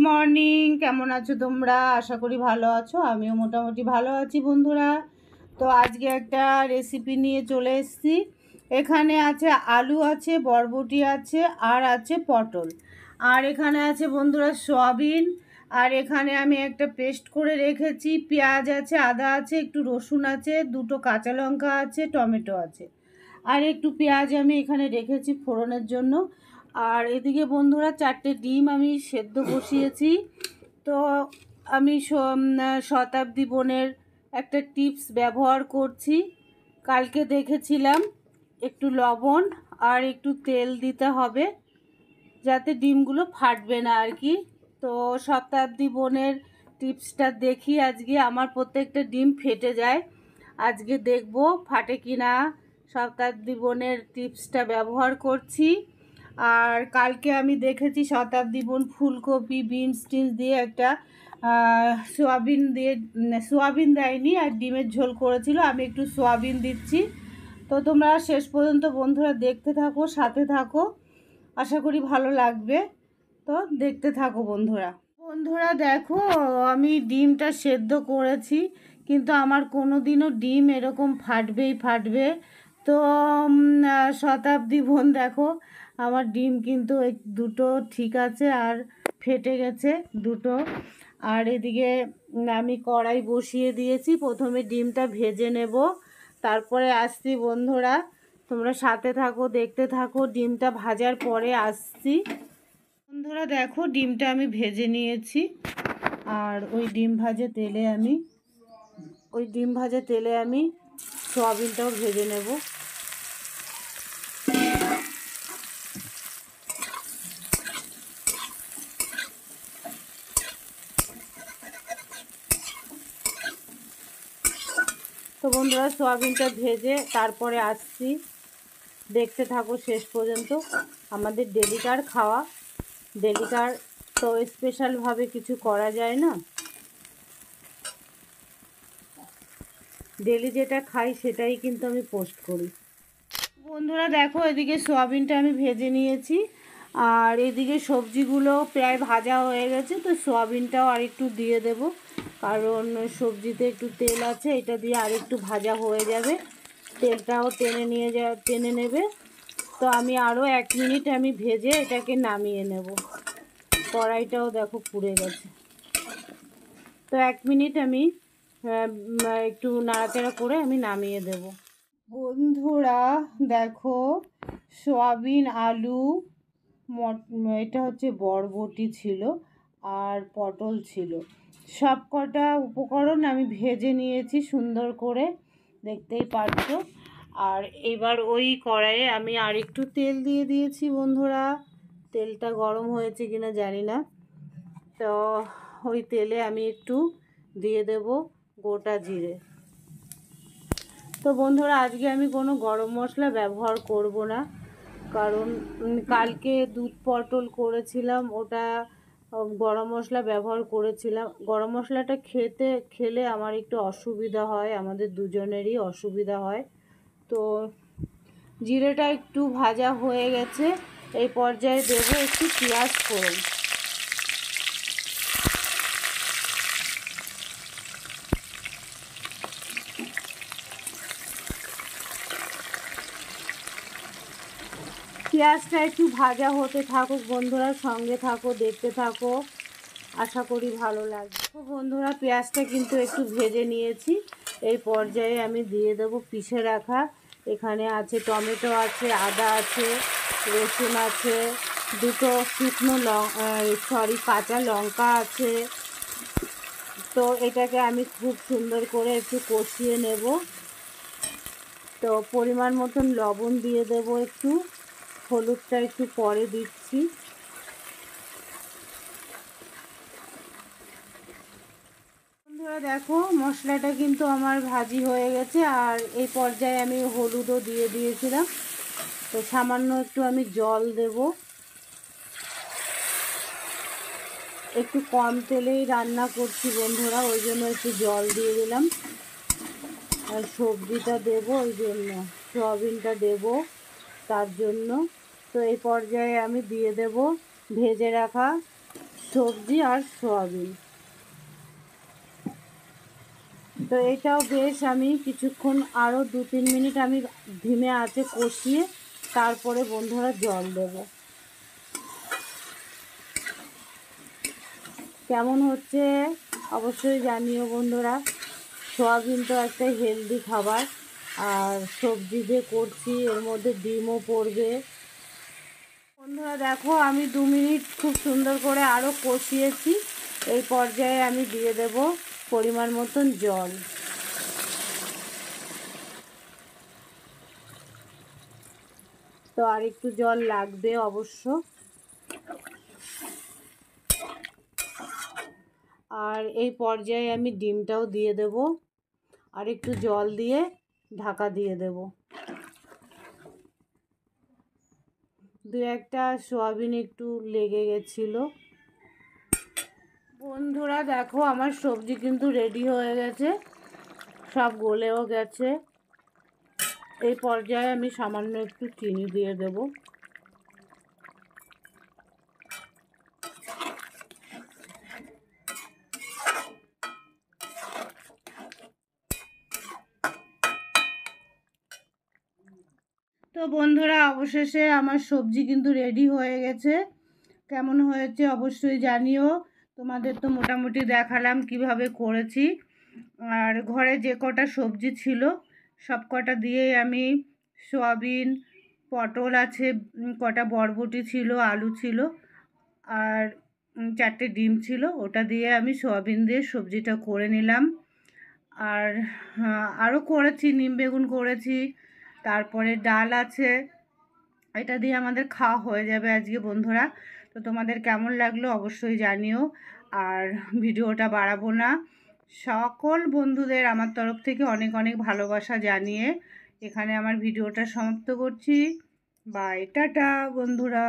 Morning, কেমন আছো তোমরা? আশা করি ভালো আছো। আমিও মোটামুটি ভালো আছি বন্ধুরা। তো আজকে একটা রেসিপি নিয়ে চলে এসেছি। এখানে আছে আলু, আছে বরবটি, আছে আর আছে পটল, আর এখানে আছে বন্ধুরা সয়াবিন। আর এখানে আমি একটা পেস্ট করে রেখেছি, পেঁয়াজ আছে, আদা আছে, একটু রসুন আছে, দুটো কাঁচা লঙ্কা আছে, টমেটো আছে, আর একটু পেঁয়াজ আমি এখানে রেখেছি ফোড়নের জন্য। আর এদিকে বন্ধুরা 4টে ডিম আমি সেদ্ধ বসিয়েছি। তো আমি শতাব্দী বোনের একটা টিপস ব্যবহার করছি। কালকে দেখেছিলাম একটু লবণ আর একটু তেল দিতে হবে, যাতে ডিমগুলো ফাটবে না আর কি। তো শতাব্দী বোনের টিপসটা দেখি আজকে। আমার প্রত্যেকটা ডিম ফেটে যায়, আজকে দেখব ফাটে কি না। শতাব্দী বোনের টিপসটা ব্যবহার করছি। আর কালকে আমি দেখেছি শতাব্দী বোন ফুলকপি বিনস টিনস দিয়ে একটা সোয়াবিন দেয়নি, আর ডিমের ঝোল করেছিল। আমি একটু সোয়াবিন দিচ্ছি। তো তোমরা শেষ পর্যন্ত বন্ধুরা দেখতে থাকো, সাথে থাকো, আশা করি ভালো লাগবে। তো দেখতে থাকো বন্ধুরা। বন্ধুরা দেখো, আমি ডিমটা সেদ্ধ করেছি, কিন্তু আমার কোনো দিনও ডিম এরকম ফাটবে। তো শতাব্দী বোন দেখো, আমার ডিম কিন্তু এই দুটো ঠিক আছে, আর ফেটে গেছে দুটো। আর এদিকে আমি কড়াই বসিয়ে দিয়েছি, প্রথমে ডিমটা ভেজে নেব, তারপরে আসছি বন্ধুরা। তোমরা সাথে থাকো, দেখতে থাকো, ডিমটা ভাজার পরে আসছি। বন্ধুরা দেখো, ডিমটা আমি ভেজে নিয়েছি, আর ওই ডিম ভাজা তেলে আমি সয়াবিনটাও ভেজে নেব। তো বন্ধুরা সয়াবিনটা ভেজে তারপরে আসছি, দেখতে থাকো শেষ পর্যন্ত। আমাদের ডেলিকার খাওয়া, ডেলিকার তো স্পেশালভাবে কিছু করা যায় না, ডেলি যেটা খাই সেটাই কিন্তু আমি পোস্ট করি। বন্ধুরা দেখো, এদিকে সয়াবিনটা আমি ভেজে নিয়েছি, আর এদিকে সবজিগুলো প্রায় ভাজা হয়ে গেছে। তো সয়াবিনটাও আর একটু দিয়ে দেব, কারণ সবজিতে একটু তেল আছে, এটা দিয়ে আর একটু ভাজা হয়ে যাবে, তেলটাও টেনে নেবে। তো আমি আরও 1 মিনিট আমি ভেজে এটাকে নামিয়ে নেব। কড়াইটাও দেখো পুড়ে গেছে। তো 1 মিনিট আমি একটু নাড়াচাড়া করে আমি নামিয়ে দেব। বন্ধুরা দেখো, সয়াবিন, আলু, এটা হচ্ছে বরবটি ছিল, আর পটল ছিল, সব কটা উপকরণ আমি ভেজে নিয়েছি সুন্দর করে, দেখতেই পাচ্ছ। আর এবার ওই কড়াইয়ে আমি আর একটু তেল দিয়ে দিয়েছি বন্ধুরা। তেলটা গরম হয়েছে কিনা জানি না। তো ওই তেলে আমি একটু দিয়ে দেব গোটা জিরে। তো বন্ধুরা আজকে আমি কোনো গরম মশলা ব্যবহার করব না, কারণ কালকে দুধ পটল করেছিলাম, ওটা গরম মশলা ব্যবহার করেছিলাম। গরম মশলাটা খেলে আমার একটু অসুবিধা হয়, আমাদের দুজনেরই অসুবিধা হয়। তো জিরেটা একটু ভাজা হয়ে গেছে, এই পর্যায়ে দেবো একটু পেঁয়াজ ফোড়ন। পেঁয়াজটা একটু ভাজা হতে থাকুক বন্ধুরা, সঙ্গে থাকো, দেখতে থাকো, আশা করি ভালো লাগবে। তো বন্ধুরা পেঁয়াজটা কিন্তু একটু ভেজে নিয়েছি, এই পর্যায়ে আমি দিয়ে দেবো পিষে রাখা, এখানে আছে টমেটো আছে, আদা আছে, রসুন আছে, দুটো কাঁচা লঙ্কা আছে। তো এটাকে আমি খুব সুন্দর করে একটু কষিয়ে নেব। তো পরিমাণ মতন লবণ দিয়ে দেব, একটু হলুদটা একটু পরে দিচ্ছি। বন্ধুরা দেখো, মশলাটা কিন্তু আমার ভাজি হয়ে গেছে, আর এই পর্যায়ে আমি হলুদও দিয়ে দিয়েছিলাম। তো সামান্য একটু আমি জল দেব, একটু কম তেলেই রান্না করছি বন্ধুরা, ওই জন্য একটু জল দিয়ে দিলাম। আর সবজিটা দেবো ওই জন্য, সয়াবিনটা দেবো তার জন্য। তো এই পর্যায়ে আমি দিয়ে দেব ভেজে রাখা সবজি আর সয়াবিন। তো এটাও বেশ আমি কিছুক্ষণ আরও 2-3 মিনিট আমি ধিমে আঁচে কষিয়ে তারপরে বন্ধুরা জল দেব। কেমন হচ্ছে অবশ্যই জানিও বন্ধুরা। সয়াবিন তো একটা হেলদি খাবার, আর সবজি যে করছি এর মধ্যে ডিমও পড়বে। বন্ধুরা দেখো আমি 2 মিনিট খুব সুন্দর করে আরও কষিয়েছি। এই পর্যায়ে আমি দিয়ে দেব পরিমাণ মতন জল। তো আর একটু জল লাগবে অবশ্য। আর এই পর্যায়ে আমি ডিমটাও দিয়ে দেব, আর একটু জল দিয়ে ঢাকা দিয়ে দেব। 2-একটা সয়াবিন একটু লেগে গেছিলো। বন্ধুরা দেখো আমার সবজি কিন্তু রেডি হয়ে গেছে, সব গলেও গেছে। এই পর্যায়ে আমি সামান্য একটু চিনি দিয়ে দেব। তো বন্ধুরা অবশেষে আমার সবজি কিন্তু রেডি হয়ে গেছে। কেমন হয়েছে অবশ্যই জানিও। তোমাদের তো মোটামুটি দেখালাম কিভাবে করেছি। আর ঘরে যে কটা সবজি ছিল সব কটা দিয়েই আমি সয়াবিন, পটল আছে, কটা বরবটি ছিল, আলু ছিল, আর 4টে ডিম ছিল, ওটা দিয়ে আমি সয়াবিন দিয়ে সবজিটা করে নিলাম। আর আরও করেছি, নিম বেগুন করেছি, তারপরে ডাল আছে। এটা দিয়ে আমাদের খাওয়া হয়ে যাবে আজকে বন্ধুরা। তো তোমাদের কেমন লাগলো অবশ্যই জানিও। আর ভিডিওটা বাড়াবো না। সকল বন্ধুদের আমার তরফ থেকে অনেক অনেক ভালোবাসা জানিয়ে এখানে আমার ভিডিওটা সমাপ্ত করছি। বাই, টাটা বন্ধুরা।